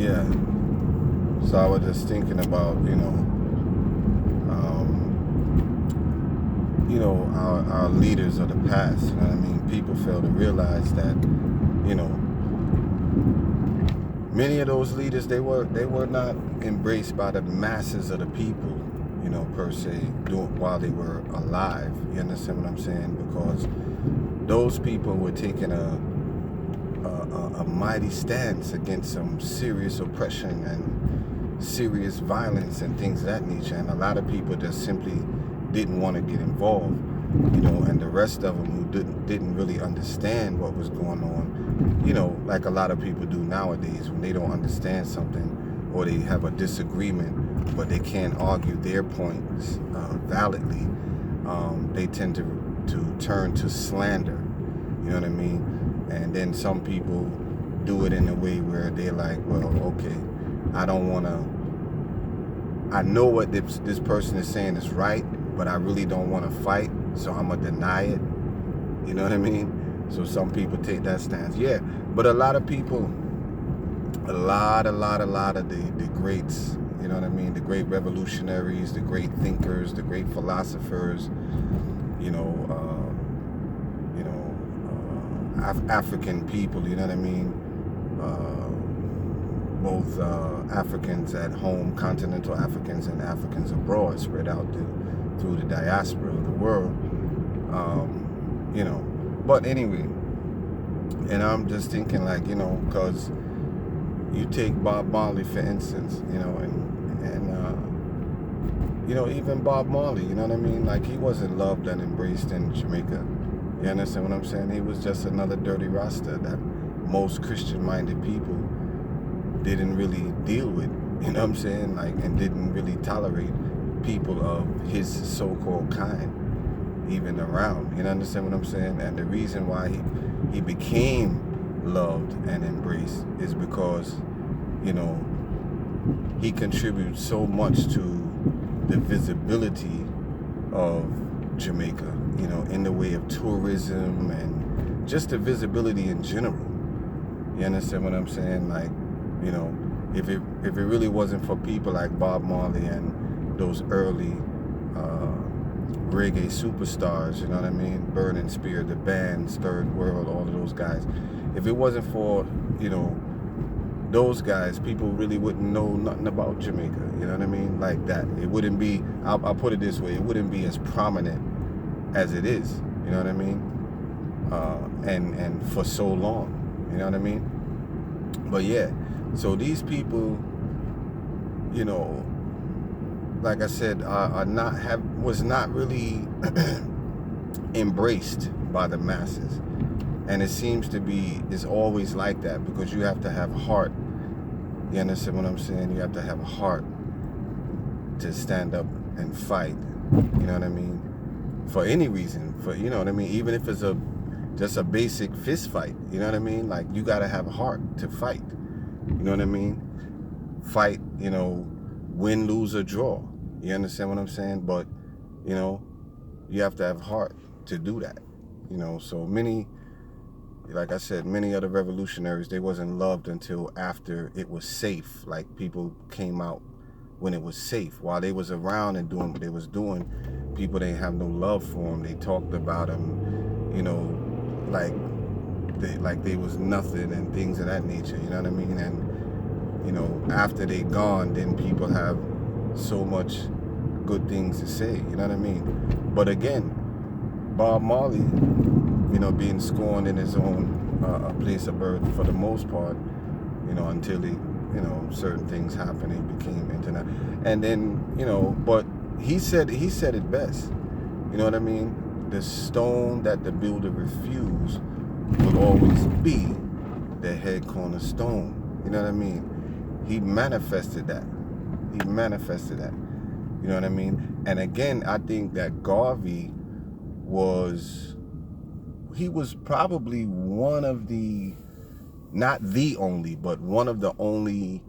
Yeah. So I was just thinking about, our leaders of the past. You know what I mean? People fail to realize that, you know, many of those leaders they were not embraced by the masses of the people, per se, while they were alive. You understand what I'm saying? Because those people were taking a mighty stance against some serious oppression and serious violence and things of that nature, and a lot of people just simply didn't want to get involved, and the rest of them who didn't really understand what was going on, like a lot of people do nowadays when they don't understand something or they have a disagreement but they can't argue their points validly. They tend to turn to slander, you know what I mean? And then some people do it in a way where they're like, well, okay, I know what this person is saying is right, but I really don't want to fight, so I'm going to deny it. You know what I mean? So some people take that stance. Yeah, but a lot of people, a lot of the greats, you know what I mean? The great revolutionaries, the great thinkers, the great philosophers, African people, you know what I mean? Both Africans at home, continental Africans, and Africans abroad, spread out through the diaspora of the world. But anyway, and I'm just thinking, like, because you take Bob Marley, for instance, and even Bob Marley, you know what I mean? Like, he wasn't loved and embraced in Jamaica. You understand what I'm saying? He was just another dirty Rasta that most Christian-minded people didn't really deal with, you know what I'm saying? Like, and didn't really tolerate people of his so-called kind even around. You understand what I'm saying? And the reason why he became loved and embraced is because, he contributes so much to the visibility of Jamaica, in the way of tourism and just the visibility in general. You understand what I'm saying? Like, if it really wasn't for people like Bob Marley and those early reggae superstars, you know what I mean? Burning Spear, the bands, Third World, all of those guys. If it wasn't for, those guys, people really wouldn't know nothing about Jamaica, you know what I mean? Like that. It wouldn't be, I'll put it this way, it wouldn't be as prominent as it is, you know what I mean? And for so long, you know what I mean? But yeah, so these people, like I said, was not really embraced by the masses. And it seems to be, it's always like that, because you have to have heart. You understand what I'm saying? You have to have a heart to stand up and fight. You know what I mean? For any reason, you know what I mean? Even if it's just a basic fist fight, you know what I mean? Like, you got to have a heart to fight. You know what I mean? Fight, win, lose, or draw. You understand what I'm saying? But, you have to have heart to do that. So many, like I said, many other revolutionaries, they wasn't loved until after it was safe. Like, people came out when it was safe. While they was around and doing what they was doing, people didn't have no love for them. They talked about them, like they was nothing and things of that nature. You know what I mean? And after they gone, then people have so much good things to say. You know what I mean? But again, Bob Marley, being scorned in his own place of birth for the most part, until he, certain things happened, he became internet. And then, but he said it best. You know what I mean? The stone that the builder refused will always be the head cornerstone. You know what I mean? He manifested that. You know what I mean? And again, I think that Garvey was probably one of the, not the only, but one of the only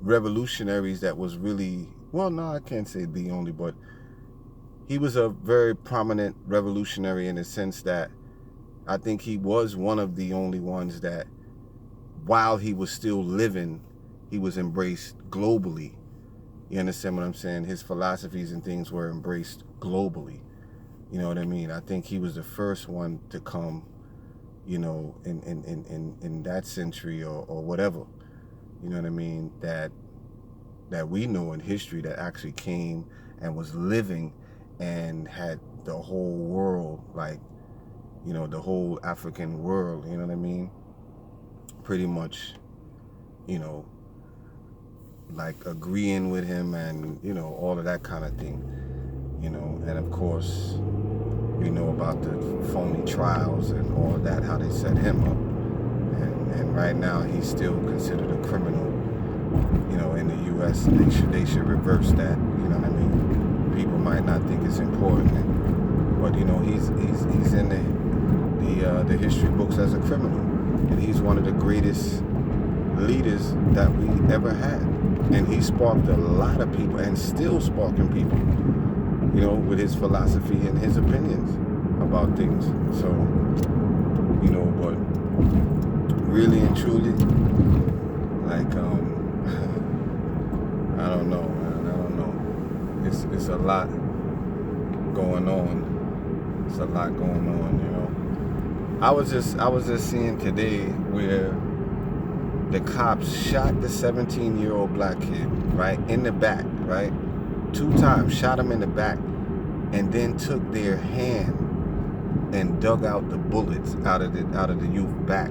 revolutionaries that was really, well, no, I can't say the only, but he was a very prominent revolutionary in the sense that I think he was one of the only ones that while he was still living, he was embraced globally. You understand what I'm saying? His philosophies and things were embraced globally. You know what I mean? I think he was the first one to come, you know, in that century or whatever. You know what I mean? That we know in history that actually came and was living and had the whole world, like, you know, the whole African world, you know what I mean? Pretty much, you know, like agreeing with him and, you know, all of that kind of thing, you know. And of course, we know about the phony trials and all of that, how they set him up. And right now he's still considered a criminal, you know, in the U.S. They should reverse that, you know what I mean? People might not think it's important, but, you know, he's in the history books as a criminal. And he's one of the greatest leaders that we ever had. And he sparked a lot of people and still sparking people, you know, with his philosophy and his opinions about things. So, you know, but really and truly, like, I don't know, man. I don't know. It's a lot going on. It's a lot going on, you know. I was just seeing today where the cops shot the 17-year-old black kid, right, in the back, right? 2 times, shot him in the back, and then took their hand and dug out the bullets out of the youth back.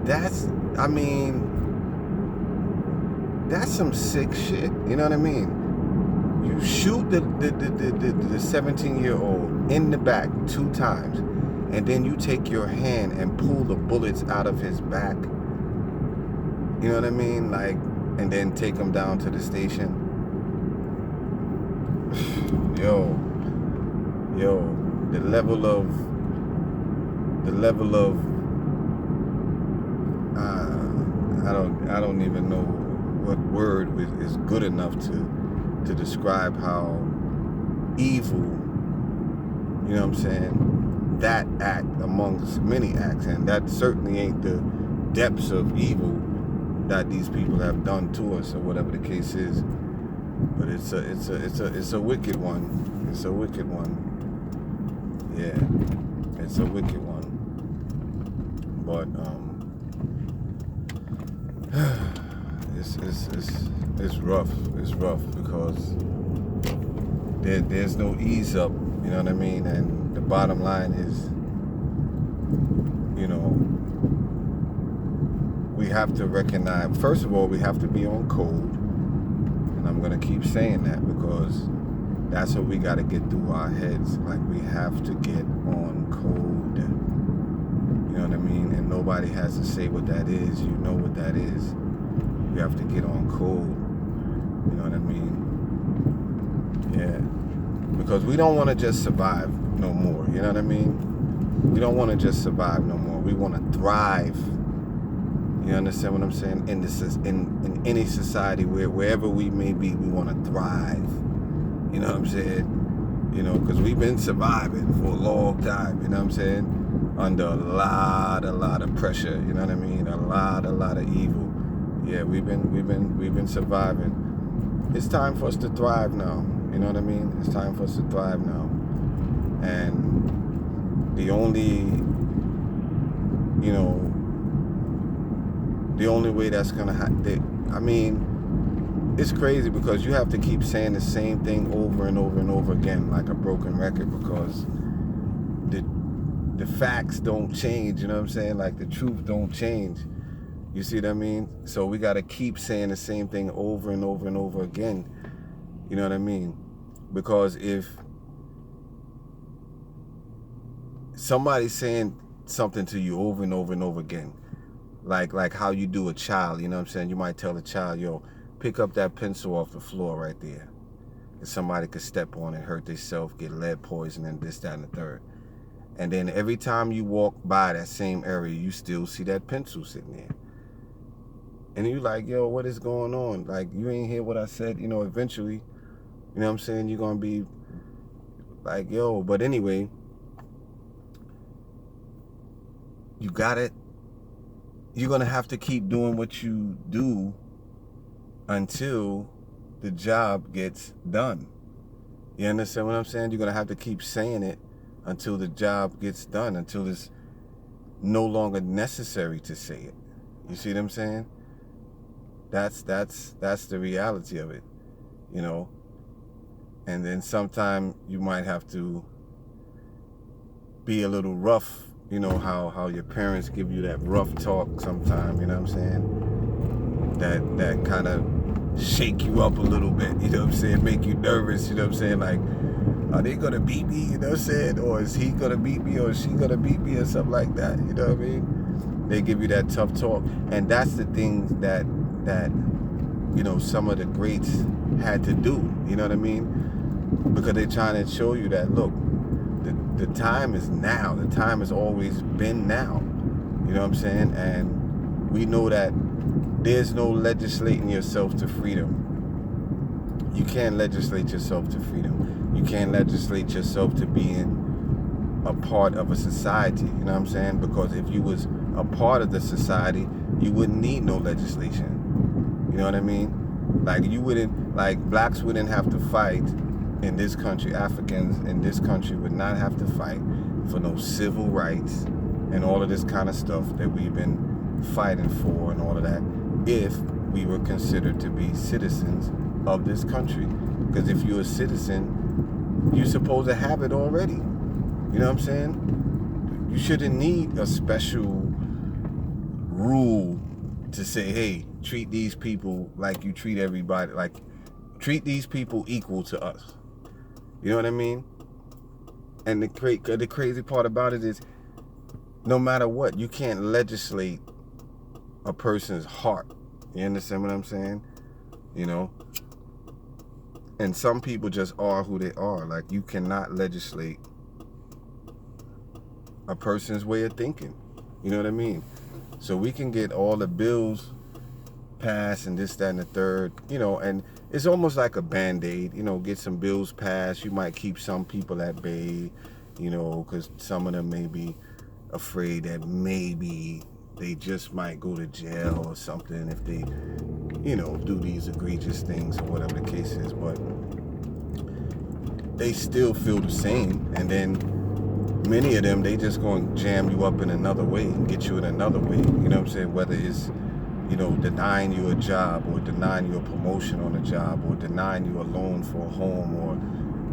That's, I mean, that's some sick shit. You know what I mean? You shoot the 17-year-old in the back 2 times, and then you take your hand and pull the bullets out of his back. You know what I mean? Like, and then take him down to the station. Yo, the level of I don't even know what word is good enough to describe how evil, you know what I'm saying, that act amongst many acts. And that certainly ain't the depths of evil that these people have done to us, or whatever the case is. But it's a wicked one. It's a wicked one. Yeah, it's a wicked one. But it's rough. It's rough because there's no ease up. You know what I mean? And the bottom line is, you know, we have to recognize. First of all, we have to be on code. And I'm going to keep saying that because that's what we got to get through our heads. Like, we have to get on code. You know what I mean? And nobody has to say what that is. You know what that is. You have to get on code. You know what I mean? Yeah. Because we don't want to just survive no more. You know what I mean? We don't want to just survive no more. We want to thrive. You understand what I'm saying? In any society, wherever we may be, we want to thrive. You know what I'm saying? You know, because we've been surviving for a long time. You know what I'm saying? Under a lot of pressure. You know what I mean? A lot of evil. Yeah, we've been surviving. It's time for us to thrive now. You know what I mean? It's time for us to thrive now. And the only way that's gonna happen, I mean, it's crazy because you have to keep saying the same thing over and over and over again, like a broken record, because the facts don't change. You know what I'm saying? Like, the truth don't change. You see what I mean? So we got to keep saying the same thing over and over and over again. You know what I mean? Because if somebody's saying something to you over and over and over again, like how you do a child, you know what I'm saying? You might tell a child, yo, pick up that pencil off the floor right there. And somebody could step on it, hurt themselves, get lead poisoning, this, that, and the third. And then every time you walk by that same area, you still see that pencil sitting there. And you like, yo, what is going on? Like, you ain't hear what I said. You know, eventually, you know what I'm saying, you're going to be like, yo. But anyway, you got it. you're going to have to keep doing what you do until the job gets done. You understand what I'm saying? You're going to have to keep saying it until the job gets done, until it's no longer necessary to say it. You see what I'm saying? That's the reality of it, you know. And then sometime you might have to be a little rough, you know, how your parents give you that rough talk sometime, you know what I'm saying? That kind of shake you up a little bit, you know what I'm saying? Make you nervous, you know what I'm saying? Like, are they gonna beat me, you know what I'm saying? Or is he gonna beat me, or is she gonna beat me, or something like that, you know what I mean? They give you that tough talk. And that's the things that you know, some of the greats had to do, you know what I mean? Because they're trying to show you that, look, the time is now. The time has always been now. You know what I'm saying? And we know that there's no legislating yourself to freedom. You can't legislate yourself to freedom. You can't legislate yourself to being a part of a society. You know what I'm saying? Because if you was a part of the society, you wouldn't need no legislation. You know what I mean? Like, you wouldn't, like, blacks wouldn't have to fight in this country. Africans in this country would not have to fight for no civil rights and all of this kind of stuff that we've been fighting for and all of that, if we were considered to be citizens of this country. Because if you're a citizen, you're supposed to have it already. You know what I'm saying? You shouldn't need a special rule to say, hey, treat these people like you treat everybody, like treat these people equal to us. You know what I mean? And the crazy part about it is, no matter what, you can't legislate a person's heart. You understand what I'm saying? You know? And some people just are who they are. Like, you cannot legislate a person's way of thinking. You know what I mean? So we can get all the bills passed and this, that, and the third, you know, and it's almost like a Band-Aid, you know, get some bills passed. You might keep some people at bay, you know, because some of them may be afraid that maybe they just might go to jail or something if they, you know, do these egregious things or whatever the case is. But they still feel the same. And then many of them, they just going to jam you up in another way and get you in another way. You know what I'm saying? Whether it's, you know, denying you a job, or denying you a promotion on a job, or denying you a loan for a home, or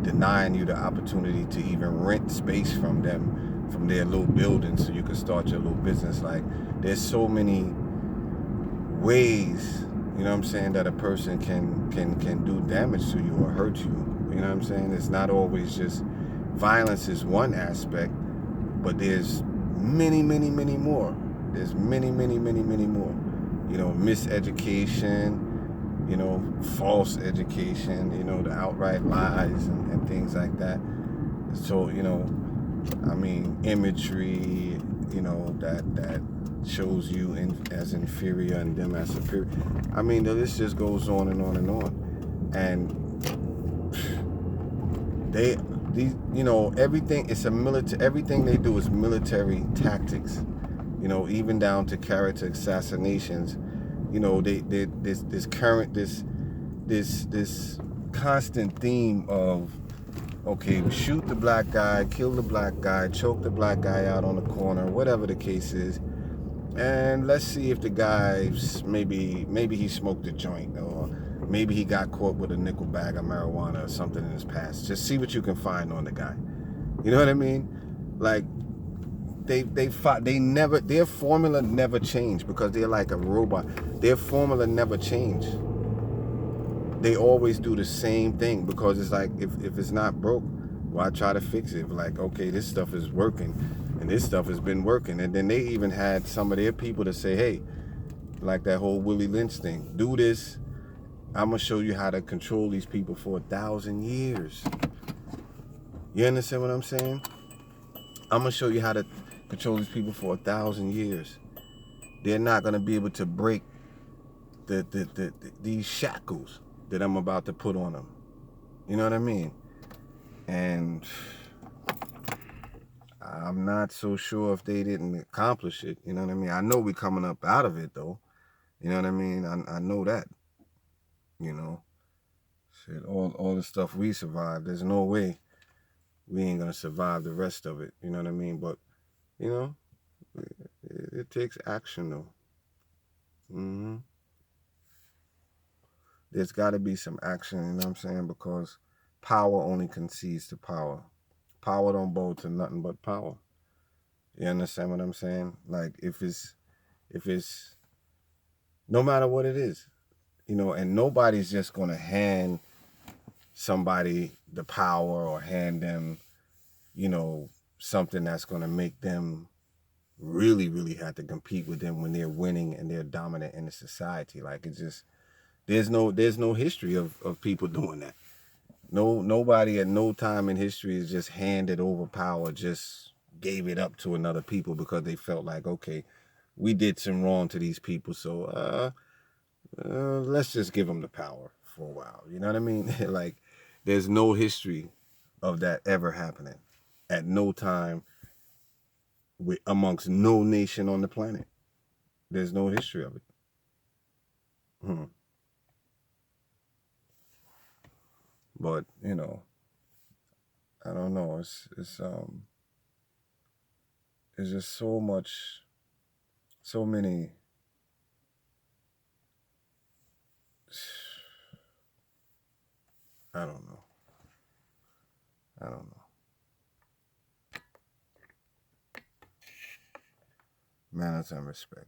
denying you the opportunity to even rent space from them, from their little building, so you can start your little business. Like, there's so many ways, you know what I'm saying, that a person can do damage to you or hurt you. You know what I'm saying? It's not always just violence is one aspect, but there's many, many, many more. There's many, many, many, many more. You know, miseducation, you know, false education, you know, the outright lies and things like that. So, you know, I mean, imagery, you know, that shows you as inferior and them as superior. I mean, the list just goes on and on and on. And you know, everything, it's a military, everything they do is military tactics. You know, even down to character assassinations. You know, this constant theme of, okay, shoot the black guy, kill the black guy, choke the black guy out on the corner, whatever the case is, and let's see if the guy maybe he smoked a joint, or maybe he got caught with a nickel bag of marijuana or something in his past. Just see what you can find on the guy. You know what I mean? Like, their formula never changed, because they're like a robot. Their formula never changed. They always do the same thing, because it's like, if it's not broke, why try to fix it? Like, okay, this stuff is working, and this stuff has been working. And then they even had some of their people to say, hey, like that whole Willie Lynch thing, do this, I'm gonna show you how to control these people for 1,000 years. You understand what I'm saying? I'm gonna show you how to control these people for 1,000 years. They're not gonna be able to break these shackles that I'm about to put on them. You know what I mean? And I'm not so sure if they didn't accomplish it. You know what I mean? I know we're coming up out of it though. You know what I mean? I know that. You know, shit, all the stuff we survived. There's no way we ain't gonna survive the rest of it. You know what I mean? But you know, it takes action though. Hmm. There's got to be some action. You know what I'm saying? Because power only concedes to power. Power don't bow to nothing but power. You understand what I'm saying? Like if it's no matter what it is, you know, and nobody's just gonna hand somebody the power or hand them, you know, something that's gonna make them really, really have to compete with them when they're winning and they're dominant in the society. Like it's just there's no history of people doing that. Nobody at no time in history is just handed over power, just gave it up to another people because they felt like, okay, we did some wrong to these people, so let's just give them the power for a while. You know what I mean? Like, there's no history of that ever happening at no time with amongst no nation on the planet. There's no history of it. Hmm. But you know, I don't know. It's just so much, so many. I don't know. I don't know. Manners and respect.